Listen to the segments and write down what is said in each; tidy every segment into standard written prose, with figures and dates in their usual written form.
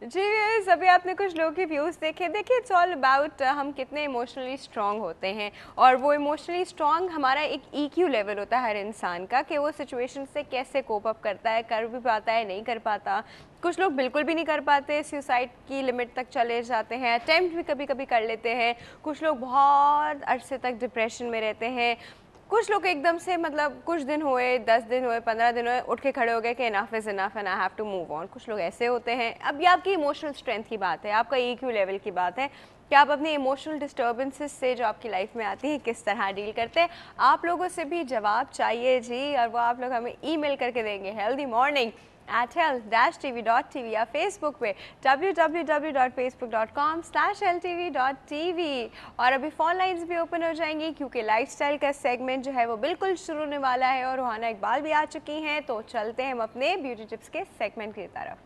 जी viewers, अभी आपने कुछ लोगों के व्यूज़ देखे। देखिए, इट्स ऑल अबाउट हम कितने इमोशनली स्ट्रॉन्ग होते हैं, और वो इमोशनली स्ट्रॉन्ग हमारा एक ईक्यू लेवल होता है हर इंसान का, कि वो सिचुएशन से कैसे कोप अप करता है, कर भी पाता है, नहीं कर पाता। कुछ लोग बिल्कुल भी नहीं कर पाते, सुसाइड की लिमिट तक चले जाते हैं, अटेम्प्ट भी कभी कभी कर लेते हैं। कुछ लोग बहुत अरसे तक डिप्रेशन में रहते हैं। कुछ लोग एकदम से, मतलब कुछ दिन हुए, 10 दिन हुए, 15 दिन हुए, उठ के खड़े हो गए कि enough is enough and I have to move on. कुछ लोग ऐसे होते हैं। अब ये आपकी इमोशनल स्ट्रेंथ की बात है, आपका ईक्यू लेवल की बात है कि आप अपनी इमोशनल डिस्टर्बेंसेस से जो आपकी लाइफ में आती हैं किस तरह डील करते हैं। आप लोगों से भी जवाब चाहिए जी, और वो आप लोग हमें ईमेल करके देंगे healthymorning@health-tv.tv या फेसबुक पे www.facebook.com/healthtv.tv। और अभी फ़ोन लाइन्स भी ओपन हो जाएंगी क्योंकि लाइफस्टाइल का सेगमेंट जो है वो बिल्कुल शुरू होने वाला है, और रुहाना इकबाल भी आ चुकी हैं। तो चलते हैं हम अपने ब्यूटी टिप्स के सेगमेंट की तरफ।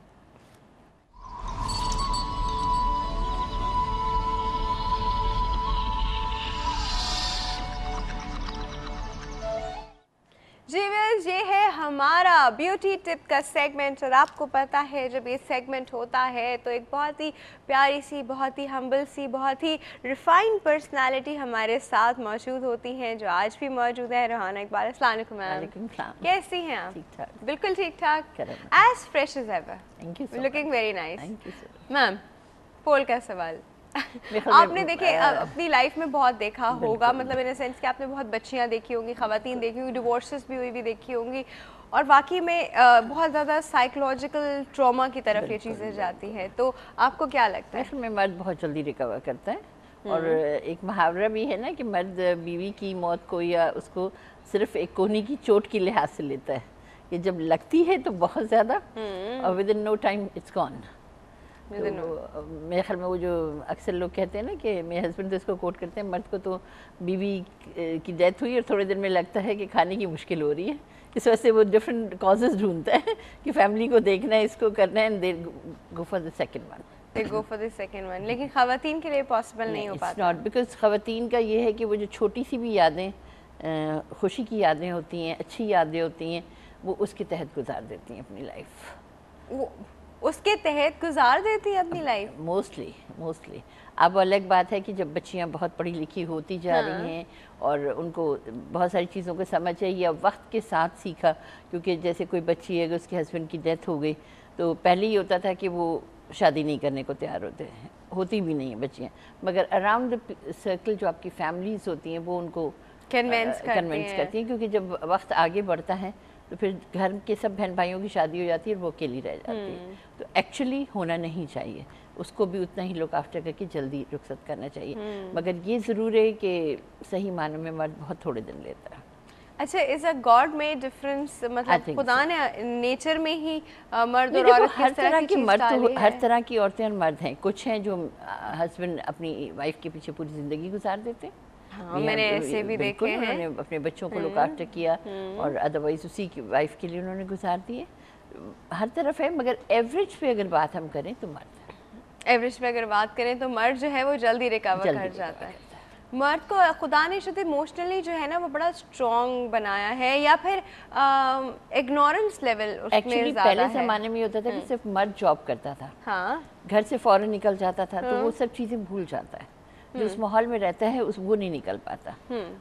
जी व्यूअर्स, ये है हमारा ब्यूटी टिप का सेगमेंट, और आपको पता है जब ये सेगमेंट होता है तो एक बहुत ही प्यारी सी, बहुत ही हम्बल सी, बहुत ही रिफाइंड पर्सनालिटी हमारे साथ मौजूद होती हैं, जो आज भी मौजूद है। रुहाना इकबाल, अस्सलाम वालेकुम मैम। कैसी हैं आप? ठीक ठाक। बिल्कुल ठीक ठाक, as fresh as ever. Thank you, looking very nice. Thank you ma'am, poll का सवाल आपने देखे अपनी लाइफ में बहुत देखा होगा, मतलब इन सेंस कि आपने बहुत बच्चियां देखी होंगी, खवातीन देखी होंगी, डिवोर्सेस भी हुई भी देखी होंगी, और वाकई में बहुत ज़्यादा साइकोलॉजिकल ट्रॉमा की तरफ ये चीज़ें जाती हैं। तो आपको क्या लगता है? में मर्द बहुत जल्दी रिकवर करता है, और एक मुहावरा भी है ना कि मर्द बीवी की मौत को या उसको सिर्फ एक कोहनी की चोट की लिहाज से लेता है। ये जब लगती है तो बहुत ज़्यादा, और within no time it's gone. तो मेरे ख्याल में वो जो अक्सर लोग कहते हैं ना कि मेरे हस्बैंड तो इसको कोट करते हैं, मर्द को तो बीवी की डेथ हुई और थोड़े दिन में लगता है कि खाने की मुश्किल हो रही है, इस वजह से वो डिफरेंट कॉजेज ढूंढता है कि फैमिली को देखना है, इसको करना है, and they go for the second one. They go for the second one. लेकिन खवातीन के लिए पॉसिबल नहीं हो पाता। नॉट, बिकॉज खवातीन का ये है कि वो जो छोटी सी भी यादें, खुशी की यादें होती हैं, अच्छी यादें होती हैं, वो उसके तहत गुजार देती हैं अपनी लाइफ। वो उसके तहत गुजार देती है अपनी लाइफ मोस्टली। अब अलग बात है कि जब बच्चियां बहुत पढ़ी लिखी होती जा रही हैं और उनको बहुत सारी चीज़ों को समझ है या वक्त के साथ सीखा, क्योंकि जैसे कोई बच्ची है, अगर उसके हस्बैंड की डेथ हो गई तो पहले ही होता था कि वो शादी नहीं करने को तैयार होती भी नहीं है बच्चियाँ, मगर अराउंड द सर्कल जो आपकी फैमिलीज़ होती हैं वो उनको कन्विंस करती हैं, क्योंकि जब वक्त आगे बढ़ता है तो फिर घर के सब बहन भाइयों की शादी हो जाती है और वो अकेली रह जाती है। तो एक्चुअली होना नहीं चाहिए, उसको भी उतना ही लुक आफ्टर करके जल्दी रुखसत करना चाहिए, मगर ये ज़रूर है कि सही मानों में मर्द बहुत थोड़े दिन लेता है। अच्छा, is a God made difference, मतलब खुदा ने नेचर में ही मर्द और औरत हर तरह की मर्द, हर तरह की औरतें और मर्द हैं। कुछ हैं जो हस्बैंड अपनी वाइफ के पीछे पूरी ज़िंदगी गुजार देते हैं, हाँ, मैंने ऐसे भी देखे हैं। उन्होंने अपने बच्चों को लुक आफ्टर किया और अदरवाइज उसी की वाइफ के लिए उन्होंने गुजार दिए। हर तरफ है, मगर एवरेज पे अगर बात हम करें तो मर्द, एवरेज पे अगर बात करें तो मर्द जो है वो जल्दी रिकवर कर जाता है। मर्द को खुदा ने शुद्ध इमोशनली जो है ना वो बड़ा स्ट्रॉन्ग बनाया है, या फिर इग्नोरेंस लेवल उसमें ज़्यादा पहले है। ज़माने में होता था कि सिर्फ मर्द जॉब करता था, हाँ, घर से फौरन निकल जाता था, तो वो सब चीज़ें भूल जाता है, जो उस माहौल में रहता है वो नहीं निकल पाता।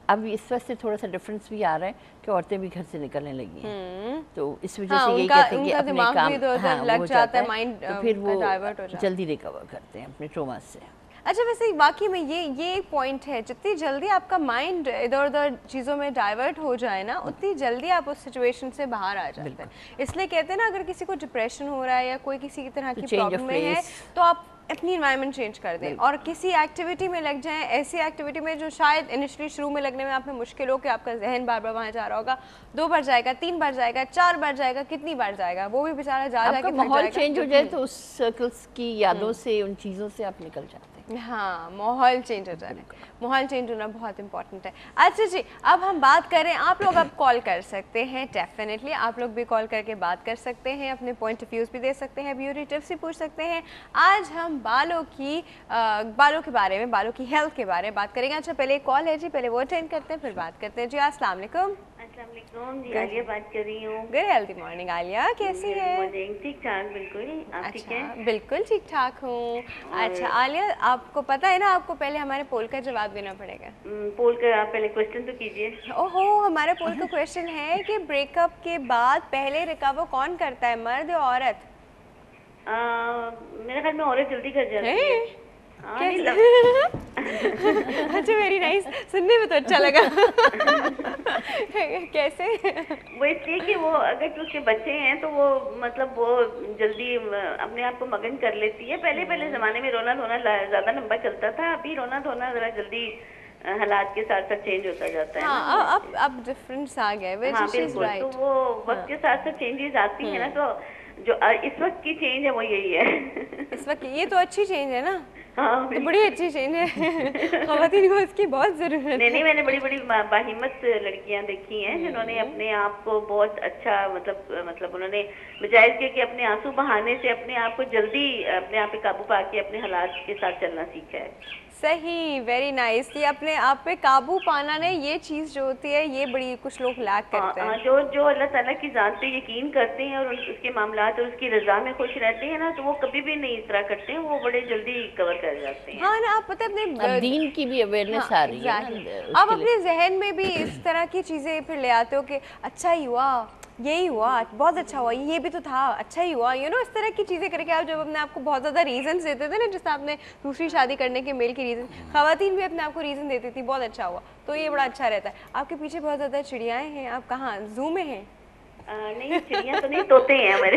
अब इस वजह से थोड़ा सा डिफरेंस भी आ रहा है कि औरतें भी घर से निकलने लगी हैं, तो इस वजह से यही कहते हैं कि अपने काम लग जाता है, माइंड तो फिर वो जल्दी रिकवर करते हैं अपने ट्रॉमा से। अच्छा, वैसे वाकई में ये एक पॉइंट है, जितनी जल्दी आपका माइंड इधर उधर चीज़ों में डाइवर्ट हो जाए ना, उतनी जल्दी आप उस सिचुएशन से बाहर आ जाते हैं। इसलिए कहते हैं ना, अगर किसी को डिप्रेशन हो रहा है या कोई किसी की तरह की प्रॉब्लम में है तो आप अपनी इन्वायरमेंट चेंज कर दें और किसी एक्टिविटी में लग जाएं, ऐसी एक्टिविटी में जो शायद इनिशियली शुरू में लगने में आप में मुश्किल हो कि आपका जहन बार बार वहाँ जा रहा होगा, 2 बार जाएगा, 3 बार जाएगा, 4 बार जाएगा, कितनी बार जाएगा, वो भी बेचारा जा जाएगा। माहौल चेंज हो जाए तो उस सर्कल्स की यादों से, उन चीज़ों से आप निकल जाते हैं। हाँ, माहौल चेंज हो जाए, माहौल चेंज होना बहुत इंपॉर्टेंट है। अच्छा जी, अब हम बात करें, आप लोग अब कॉल कर सकते हैं, डेफिनेटली आप लोग भी कॉल करके बात कर सकते हैं, अपने पॉइंट ऑफ व्यूज़ भी दे सकते हैं, ब्यूटी टिप्स भी पूछ सकते हैं। आज हम बालों के बारे में, बालों की हेल्थ के बारे में बात करेंगे। अच्छा, पहले एक कॉल है जी, पहले वो अटेंड करते हैं फिर बात करते हैं जी। अस्सलाम वालेकुम। अस्सलाम वालेकुम जी, आलिया बात कर रही हूँ। गुड हेल्दी मॉर्निंग आलिया, कैसी है? मॉर्निंग, ठीक ठाक बिल्कुल। आप ठीक हैं? अच्छा, बिल्कुल ठीक ठाक हूँ। अच्छा आलिया, आपको पता है ना, आपको पहले हमारे पोल का जवाब देना पड़ेगा। पोल का आप पहले क्वेश्चन तो कीजिए। ओहो, हमारे पोल का क्वेश्चन है कि ब्रेकअप के बाद पहले रिकवर कौन करता है, मर्द या औरत? मेरे ख्याल में औरत जल्दी कर जाती है। अच्छा, वेरी नाइस, सुनने में तो अच्छा लगा। कैसे? वो इसलिए कि वो अगर उसके बच्चे हैं तो वो मतलब वो जल्दी अपने आप को मगन कर लेती है। पहले जमाने में रोना धोना ज्यादा लंबा चलता था, अभी रोना धोना जरा जल्दी हालात के साथ साथ चेंज होता जाता है। हाँ, अब डिफरेंस आ गया है। हाँ बिल्कुल, तो वो वक्त के साथ साथ चेंजेस आती है ना, तो जो इस वक्त की चेंज है वो यही है। इस वक्त ये तो अच्छी चेंज है ना। हाँ, तो बड़ी अच्छी चेंज है। ख़वातीन को इसकी बहुत जरूरत है। नहीं, मैंने बड़ी बड़ी बाहिम्मत लड़कियां देखी हैं जिन्होंने अपने आप को बहुत अच्छा मतलब उन्होंने बजाय इसके कि अपने आंसू बहाने से अपने आप को जल्दी अपने आप पे काबू पाके अपने हालात के साथ चलना सीखा है। सही, वेरी नाइस। ये अपने आप पे काबू पाना ने, ये चीज़ जो होती है ये बड़ी कुछ लोग लैक करते हैं। जो अल्लाह ताला की ज़ात पे यकीन करते हैं और उसके मामलात और उसकी रजा में खुश रहते हैं ना, तो वो कभी भी नहीं इस तरह करते हैं, वो बड़े जल्दी कवर कर जाते हैं। हाँ ना, आप पता है अपने दीन की भी अवेयरनेस आ रही है। आप अपने जहन में भी इस तरह की चीज़ें फिर ले आते हो कि अच्छा ही हुआ, यही हुआ, बहुत अच्छा हुआ, ये भी तो था, अच्छा ही हुआ, इस तरह की चीज़ें करके आप जब अपने आप को बहुत ज़्यादा रीजंस देते थे ना, जैसे आपने दूसरी शादी करने के मेल के रीज़न, ख़वातीन भी अपने आप को रीज़न देती थी बहुत अच्छा हुआ, तो ये बड़ा अच्छा रहता है। आपके पीछे बहुत ज़्यादा चिड़ियाएँ हैं, आप कहाँ, ज़ू में हैं? नहीं, चिड़िया तो नहीं, तोते हैं हमारे।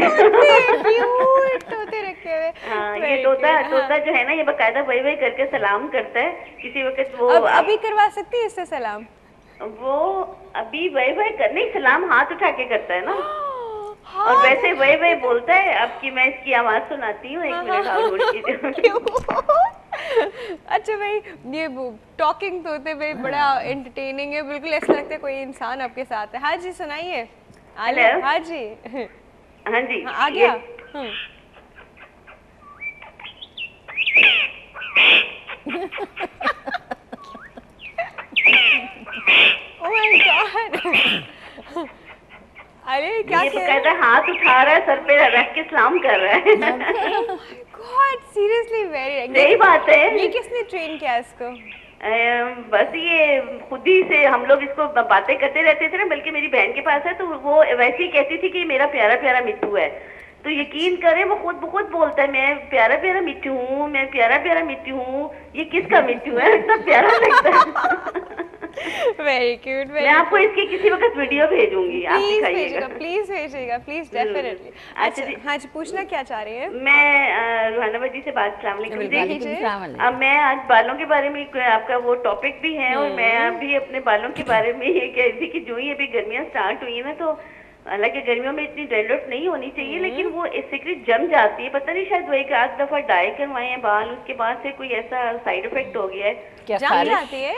तोते रखे हुए। हाँ, ये तोता जो है ना, ये बाकायदा वही वही करके सलाम करता है किसी वक्त। वो अभी करवा सकती है इससे सलाम? वो अभी वही करने सलाम हाथ उठा के करता है ना, और वैसे वही बोलता है। अब की मैं इसकी आवाज सुनाती हूँ, 1 मिनट और होल्ड कीजिए। अच्छा भाई, ये टॉकिंग तोते भाई बड़ा एंटरटेनिंग है, बिल्कुल ऐसा लगता है कोई इंसान आपके साथ है। हाँ जी, सुनाइए। हेलो। हाँ जी। हाँ जी, आ गया। ओह माय गॉड, अरे क्या कहता है, हाथ उठा रहा है, सर पे रख के सलाम कर रहा है। गॉड, सीरियसली वेरी सही बात है। ये किसने ट्रेन किया इसको? बस ये खुद ही से हम लोग इसको बातें करते रहते थे ना, बल्कि मेरी बहन के पास है तो वो वैसे ही कहती थी कि मेरा प्यारा प्यारा मिट्टू है, तो यकीन करें वो खुद ब खुद बोलता है, मैं प्यारा प्यारा मिट्टू हूँ, मैं प्यारा प्यारा मिट्टू हूँ। ये किसका मिट्टू है? इतना प्यारा लगता है। Very cute. मैं आपको इसकी किसी वक्त वीडियो भेजूंगी, आप दिखाइएगा। प्लीज भेजिएगा, प्लीज, डेफिनेटली। अच्छा जी, हाँ जी, पूछना क्या चाह रही है? मैं रुहाना जी से बात, अस्सलाम वालेकुम। अब मैं आज बालों के बारे में, आपका वो टॉपिक भी है और मैं अभी अपने बालों के बारे में ये कह रही थी कि जो ही अभी गर्मियाँ स्टार्ट हुई है ना, तो हालांकि गर्मियों में इतनी डेवलप नहीं होनी चाहिए, लेकिन वो सिगरेट जम जाती है। पता नहीं, शायद वो एक आध दफा डाई करवाए हैं बाल, उसके बाद से कोई ऐसा साइड इफेक्ट हो गया है। क्या जम जाती है?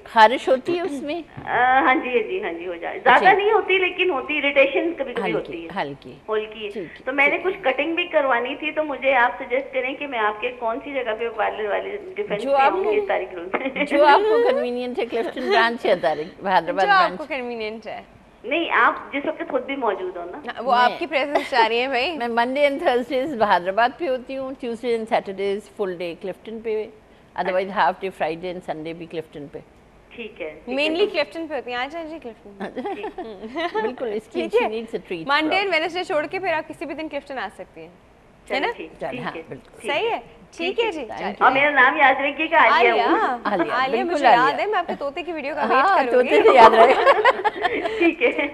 खारिश होती है उसमें? हाँ जी हो जाए, ज्यादा नहीं होती लेकिन होती, इरिटेशन कभी कभी होती है, हल्की। तो मैंने कुछ कटिंग भी करवानी थी, तो मुझे आप सजेस्ट करें कि मैं आपके कौन सी जगह पे पार्लर वाले डिफेंस जो आपको कन्वीनियंट है, क्लिफ्टन ब्रांच है, हैदराबाद जो आपको कन्वीनियंट है। नहीं, आप जिस वक्त खुद भी मौजूद हो ना, वो आपकी प्रेजेंस चाह रही है भाई। मैं मंडे एंड थर्सडेज हैदराबाद पे होती हूँ, Tuesday and Saturdays full day Clifton पे, otherwise half day Friday and Sunday भी क्लिफ्टन पे। ठीक है, मेनली क्लिफ्टन पे होती हैं। आज जी क्लिफ्टन। बिल्कुल, इसकी she needs a treat. Monday and Wednesday छोड़ के फिर आप किसी भी दिन क्लिफ्टन आ सकती हैं, है ना? सही है, ठीक है जी। और मेरा नाम याद रखिएगा, आलिया। आलिया मुझे याद है, मैं आपके तोते की वीडियो का वेट करूंगी। तोते से याद रहे। ठीक है,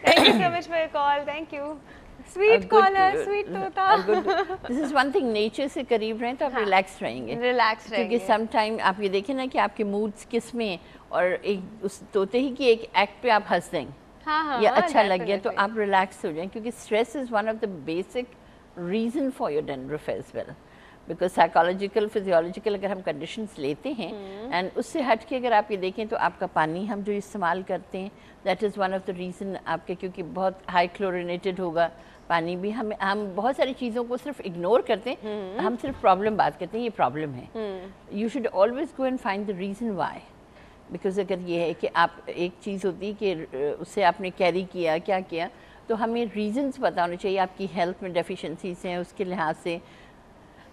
thank you so much for your call, thank you. Sweet caller, sweet तोता। This is one thing, nature से करीब रहें तो आप रिलैक्स रहेंगे, क्योंकि सम टाइम आप ये देखें ना कि आपके मूड्स किस में, और एक उस तोते ही की एक एक्ट पे आप हंस दें या अच्छा लग गया तो आप रिलैक्स हो जाएं, क्योंकि stress is one of the basic reason for your dandruff as well, because psychological physiological अगर हम कंडीशंस लेते हैं एंड उससे हट के अगर आप ये देखें तो आपका पानी हम जो इस्तेमाल करते हैं, that is one of the reason आपके, क्योंकि बहुत हाई क्लोरिनेटेड होगा पानी भी। हम बहुत सारी चीज़ों को सिर्फ इग्नोर करते हैं, हम सिर्फ प्रॉब्लम बात करते हैं, ये प्रॉब्लम है। You should always go and find the reason why, because अगर ये है कि आप एक चीज़ होती है कि उससे आपने कैरी किया क्या किया, तो हमें रीजंस पता होने चाहिए। आपकी हेल्थ में डेफिशिएंसीज हैं उसके लिहाज से,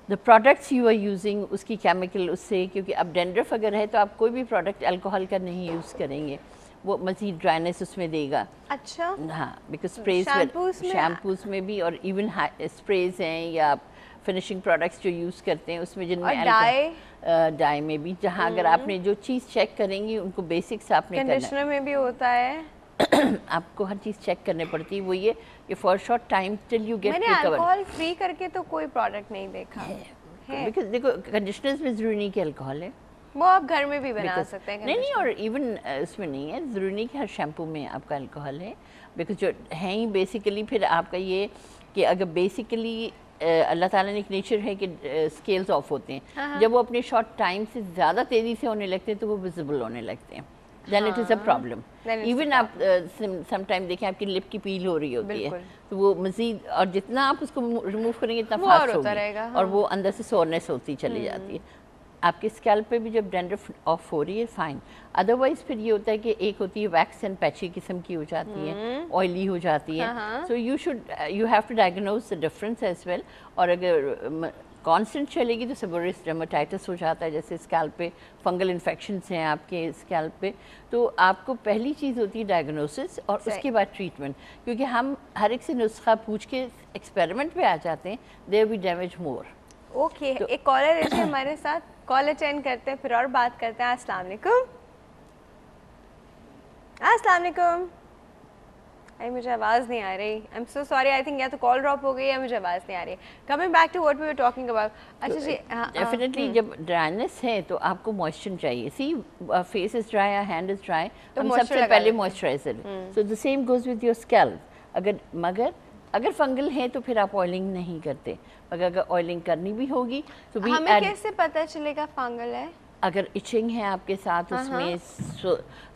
the products you are using उसकी केमिकल उससे, क्योंकि अब डेंड्रफ अगर है तो आप कोई भी प्रोडक्ट अल्कोहल का नहीं यूज़ करेंगे, वो मज़ीद ड्राइनेस उसमें देगा। अच्छा, हाँ, बिकॉज स्प्रेज शैम्पूज में भी, और इवन स्प्रेज हैं या फिनिशिंग प्रोडक्ट्स जो यूज़ करते हैं उसमें, जिनमें डाई में भी, जहाँ अगर आपने जो चीज़ चेक करेंगी उनको बेसिक्स आपने करना है। कंडीशनर में भी होता है आपको हर चीज़ चेक करनी पड़ती है। वो ये कि for short time till you get मैंने अल्कोहल फ्री करके तो कोई प्रोडक्ट नहीं देखा है। बिकॉज देखो कंडीशनर्स में ज़रूरी नहीं कि अल्कोहल है, वो आप घर में भी बना सकते हैं। नहीं, और इवन इसमें नहीं है ज़रूरी नहीं कि हर शैम्पू में आपका अल्कोहल है, बिकॉज जो है ही बेसिकली फिर आपका ये कि अगर बेसिकली अल्लाह ताला ने एक नेचर है कि स्केल्स ऑफ होते हैं, जब वो अपने शॉर्ट टाइम से ज़्यादा तेज़ी से होने लगते हैं तो वो विजिबल होने लगते हैं, then it is a problem. Even आप समटाइम देखें आपकी लिप की पील हो रही होती है तो वो मज़ीद, और जितना आप उसको रिमूव करेंगे इतना फास्ट होगा और वो अंदर से सोरनेस होती चली जाती है। आपके स्कैल्प पे भी जब डैंड्रफ ऑफ हो रही है फाइन, अदरवाइज फिर ये होता है कि एक होती है वैक्स एंड पैची किस्म की हो जाती है, ऑयली हो जाती है, so you have to diagnose the difference as well. और अगर कांस्टेंट चलेगी तो सेबोरियस डर्मेटाइटिस हो जाता है, जैसे स्कैल्प पे फंगल इन्फेक्शंस हैं आपके स्कैल्प पे, तो आपको पहली चीज़ होती है डायग्नोसिस और उसके बाद ट्रीटमेंट, क्योंकि हम हर एक से नुस्खा पूछ के एक्सपेरिमेंट पे आ जाते हैं, there we damage more. Okay, एक कॉलर है हमारे साथ, कॉल अटेंड करते हैं फिर और बात करते हैं। अस्सलाम वालेकुम। अस्सलाम वालेकुम। आई मुझे आवाज़ नहीं आ रही, I am so sorry, I think या तो कॉल ड्रॉप हो गई या मुझे आवाज़ नहीं आ रही। Coming back to what we were talking about. अच्छा जी, डेफिनेटली जब ड्राइनेस है तो आपको मॉइस्चर चाहिए। See face is dry, hand is dry, तो हम सबसे पहले moisturiser, so the same goes with your scalp. अगर फंगल है तो फिर आप ऑयलिंग नहीं करते, अगर ऑयलिंग करनी भी होगी तो भी हमें कैसे पता चलेगा फंगल है? अगर इचिंग है आपके साथ, उसमें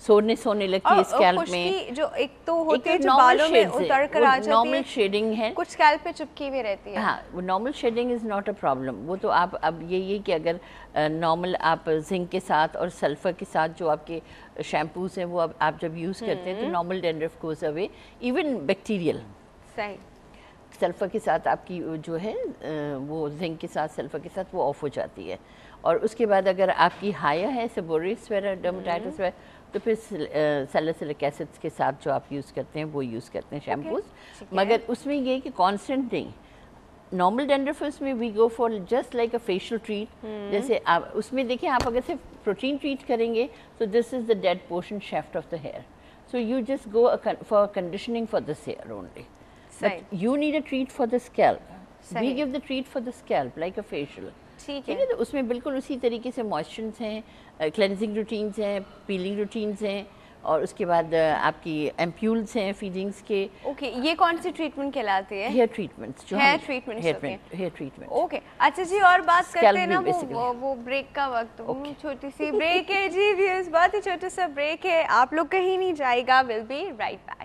सोरनेस होने लगती है स्कैल्प में, जो एक तो होती है जो बालों में उतर कर आ जाती है, नॉर्मल शेडिंग है, कुछ स्कैल्प पे चिपकी भी रहती है। हाँ, वो normal shedding is not a problem. वो तो आप अब ये कि अगर नॉर्मल आप जिंक के साथ और सल्फर के साथ जो आपके शैम्पूज हैं वो अब आप जब यूज़ करते हैं तो normal dandruff goes away, even bacterial. सही, सल्फ़र के साथ आपकी जो है वो जिंक के साथ सल्फ़र के साथ वो ऑफ हो जाती है। और उसके बाद अगर आपकी हायर है सेबोरियस डर्मेटाइटिस है तो फिर सैलिसिलिक एसिड्स के साथ जो आप यूज़ करते हैं वो यूज़ करते हैं शैम्पूज, मगर उसमें ये कि कांस्टेंट नहीं। नॉर्मल डैंड्रफ में we go for just like a facial treat, जैसे आप उसमें देखिए आप अगर सिर्फ प्रोटीन ट्रीट करेंगे तो this is the dead portion shaft of the hair, so you just go for conditioning for this hair only, but you need a treat for the scalp. We give the treat for the scalp like a facial. ठीक है, तो उसमें बिल्कुल उसी तरीके से moistures हैं, cleansing routines हैं, पीलिंग रूटीन्स हैं, और उसके बाद आपकी एम्प्यूल्स हैं फीडिंग्स के। ओके, ये कौन सी ट्रीटमेंट कहलाती है? Hair treatment, hair treatment. Okay, अच्छा जी, और बात करते हैं ना वो ब्रेक का वक्त, छोटी सी ब्रेक है जी, बहुत ही छोटा सा ब्रेक है, आप लोग कहीं नहीं जाएगा, विल बी राइट बैक।